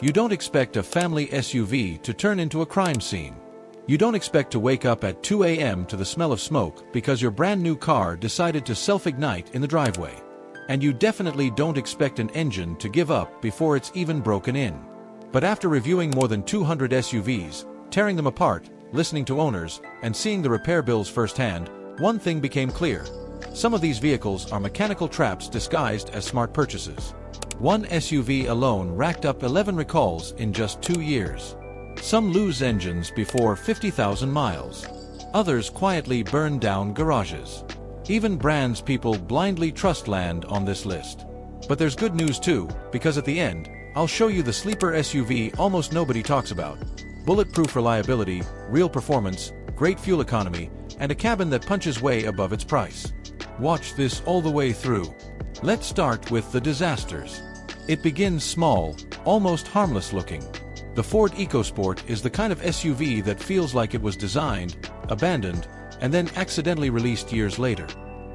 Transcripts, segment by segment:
You don't expect a family SUV to turn into a crime scene. You don't expect to wake up at 2 a.m. to the smell of smoke because your brand new car decided to self-ignite in the driveway. And you definitely don't expect an engine to give up before it's even broken in. But after reviewing more than 200 SUVs, tearing them apart, listening to owners, and seeing the repair bills firsthand, one thing became clear. Some of these vehicles are mechanical traps disguised as smart purchases. One SUV alone racked up 11 recalls in just 2 years. Some lose engines before 50,000 miles. Others quietly burn down garages. Even brands people blindly trust land on this list. But there's good news too, because at the end, I'll show you the sleeper SUV almost nobody talks about. Bulletproof reliability, real performance, great fuel economy, and a cabin that punches way above its price. Watch this all the way through. Let's start with the disasters. It begins small, almost harmless looking. The Ford EcoSport is the kind of SUV that feels like it was designed, abandoned, and then accidentally released years later.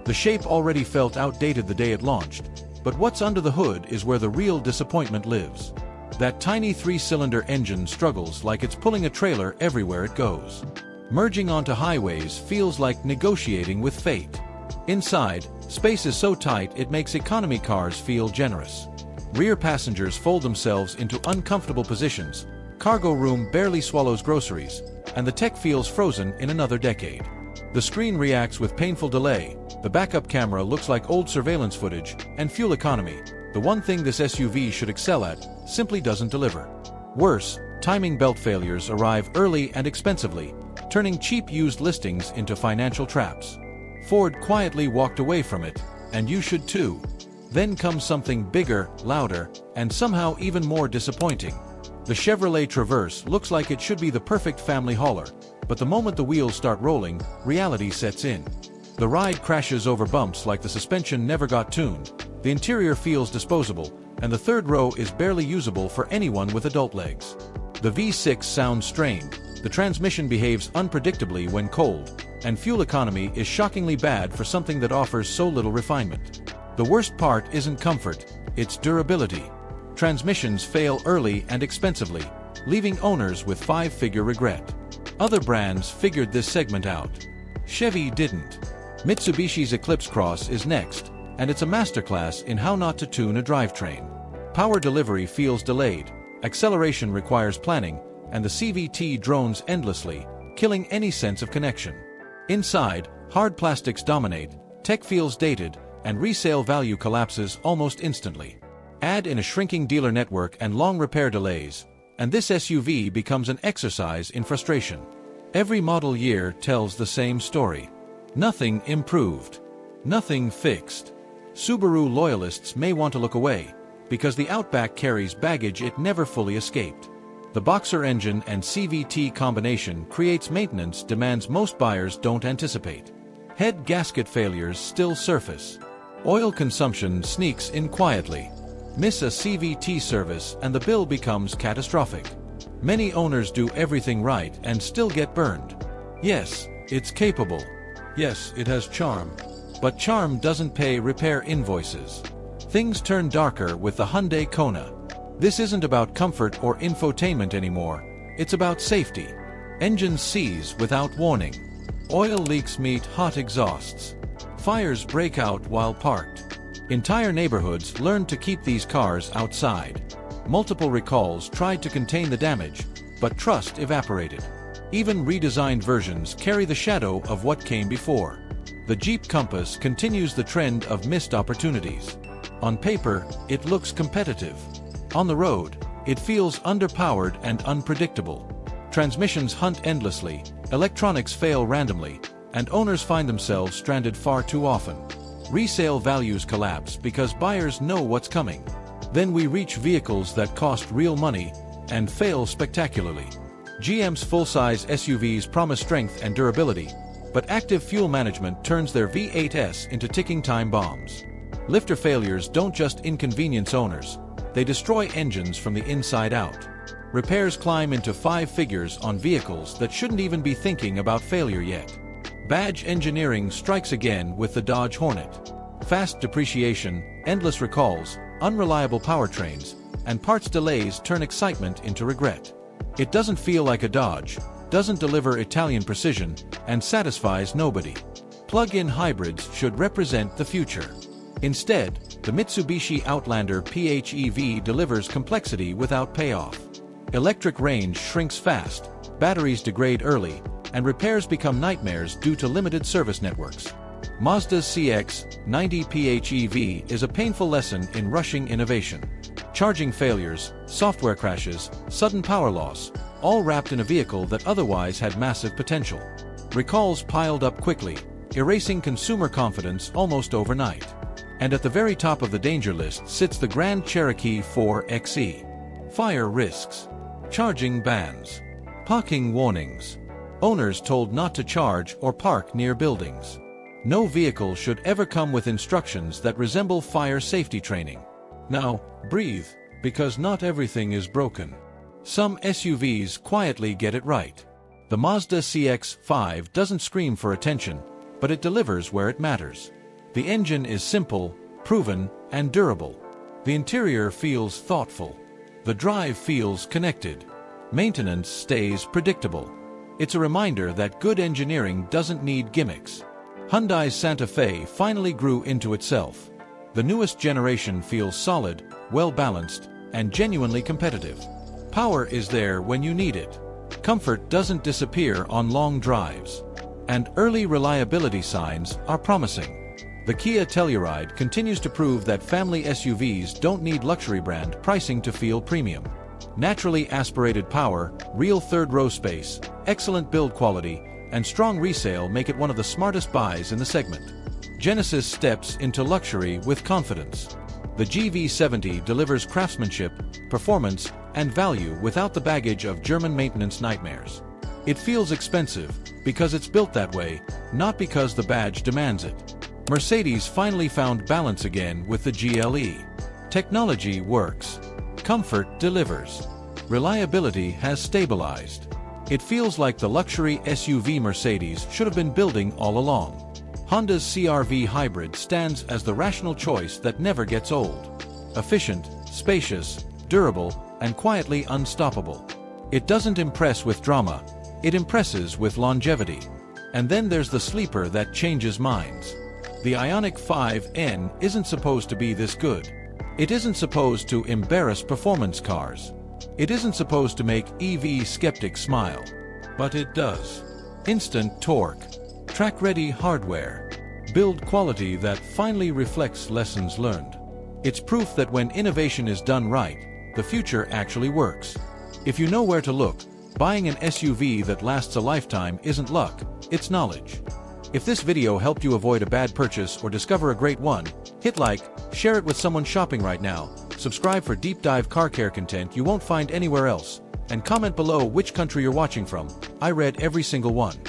The shape already felt outdated the day it launched, but what's under the hood is where the real disappointment lives. That tiny 3-cylinder engine struggles like it's pulling a trailer everywhere it goes. Merging onto highways feels like negotiating with fate. Inside, space is so tight it makes economy cars feel generous. Rear passengers fold themselves into uncomfortable positions, cargo room barely swallows groceries, and the tech feels frozen in another decade. The screen reacts with painful delay, the backup camera looks like old surveillance footage, and fuel economy, the one thing this SUV should excel at, simply doesn't deliver. Worse, timing belt failures arrive early and expensively, turning cheap used listings into financial traps. Ford quietly walked away from it, and you should too. Then comes something bigger, louder, and somehow even more disappointing. The Chevrolet Traverse looks like it should be the perfect family hauler, but the moment the wheels start rolling, reality sets in. The ride crashes over bumps like the suspension never got tuned, the interior feels disposable, and the third row is barely usable for anyone with adult legs. The V6 sounds strained, the transmission behaves unpredictably when cold, and fuel economy is shockingly bad for something that offers so little refinement. The worst part isn't comfort, it's durability. Transmissions fail early and expensively, leaving owners with 5-figure regret. Other brands figured this segment out. Chevy didn't. Mitsubishi's Eclipse Cross is next, and it's a masterclass in how not to tune a drivetrain. Power delivery feels delayed, acceleration requires planning, and the CVT drones endlessly, killing any sense of connection. Inside, hard plastics dominate, tech feels dated, and resale value collapses almost instantly. Add in a shrinking dealer network and long repair delays, and this SUV becomes an exercise in frustration. Every model year tells the same story. Nothing improved. Nothing fixed. Subaru loyalists may want to look away, because the Outback carries baggage it never fully escaped. The Boxer engine and CVT combination creates maintenance demands most buyers don't anticipate. Head gasket failures still surface. Oil consumption sneaks in quietly. Miss a CVT service and the bill becomes catastrophic. Many owners do everything right and still get burned. Yes, it's capable. Yes, it has charm. But charm doesn't pay repair invoices. Things turn darker with the Hyundai Kona. This isn't about comfort or infotainment anymore. It's about safety. Engines seize without warning. Oil leaks meet hot exhausts. Fires break out while parked. Entire neighborhoods learned to keep these cars outside. Multiple recalls tried to contain the damage, but trust evaporated. Even redesigned versions carry the shadow of what came before. The Jeep Compass continues the trend of missed opportunities. On paper, it looks competitive. On the road, it feels underpowered and unpredictable. Transmissions hunt endlessly, electronics fail randomly, and owners find themselves stranded far too often. Resale values collapse because buyers know what's coming. Then we reach vehicles that cost real money and fail spectacularly. GM's full-size SUVs promise strength and durability, but active fuel management turns their V8s into ticking time bombs. Lifter failures don't just inconvenience owners, they destroy engines from the inside out. Repairs climb into 5 figures on vehicles that shouldn't even be thinking about failure yet. Badge engineering strikes again with the Dodge Hornet. Fast depreciation, endless recalls, unreliable powertrains, and parts delays turn excitement into regret. It doesn't feel like a Dodge, doesn't deliver Italian precision, and satisfies nobody. Plug-in hybrids should represent the future. Instead, the Mitsubishi Outlander PHEV delivers complexity without payoff. Electric range shrinks fast, batteries degrade early, and repairs become nightmares due to limited service networks. Mazda's CX-90 PHEV is a painful lesson in rushing innovation. Charging failures, software crashes, sudden power loss, all wrapped in a vehicle that otherwise had massive potential. Recalls piled up quickly, erasing consumer confidence almost overnight. And at the very top of the danger list sits the Grand Cherokee 4xe. Fire risks. Charging bans. Parking warnings. Owners told not to charge or park near buildings. No vehicle should ever come with instructions that resemble fire safety training. Now, breathe, because not everything is broken. Some SUVs quietly get it right. The Mazda CX-5 doesn't scream for attention, but it delivers where it matters. The engine is simple, proven, and durable. The interior feels thoughtful. The drive feels connected. Maintenance stays predictable. It's a reminder that good engineering doesn't need gimmicks. Hyundai's Santa Fe finally grew into itself. The newest generation feels solid, well-balanced, and genuinely competitive. Power is there when you need it. Comfort doesn't disappear on long drives. And early reliability signs are promising. The Kia Telluride continues to prove that family SUVs don't need luxury brand pricing to feel premium. Naturally aspirated power, real third-row space, excellent build quality, and strong resale make it one of the smartest buys in the segment. Genesis steps into luxury with confidence. The GV70 delivers craftsmanship, performance, and value without the baggage of German maintenance nightmares. It feels expensive because it's built that way, not because the badge demands it. Mercedes finally found balance again with the GLE. Technology works. Comfort delivers. Reliability has stabilized. It feels like the luxury SUV Mercedes should have been building all along. Honda's CR-V hybrid stands as the rational choice that never gets old. Efficient, spacious, durable, and quietly unstoppable. It doesn't impress with drama, it impresses with longevity. And then there's the sleeper that changes minds. The Ioniq 5N isn't supposed to be this good. It isn't supposed to embarrass performance cars. It isn't supposed to make EV skeptics smile. But it does. Instant torque. Track-ready hardware. Build quality that finally reflects lessons learned. It's proof that when innovation is done right, the future actually works. If you know where to look, buying an SUV that lasts a lifetime isn't luck, it's knowledge. If this video helped you avoid a bad purchase or discover a great one, hit like, share it with someone shopping right now, subscribe for deep dive car care content you won't find anywhere else, and comment below which country you're watching from. I read every single one.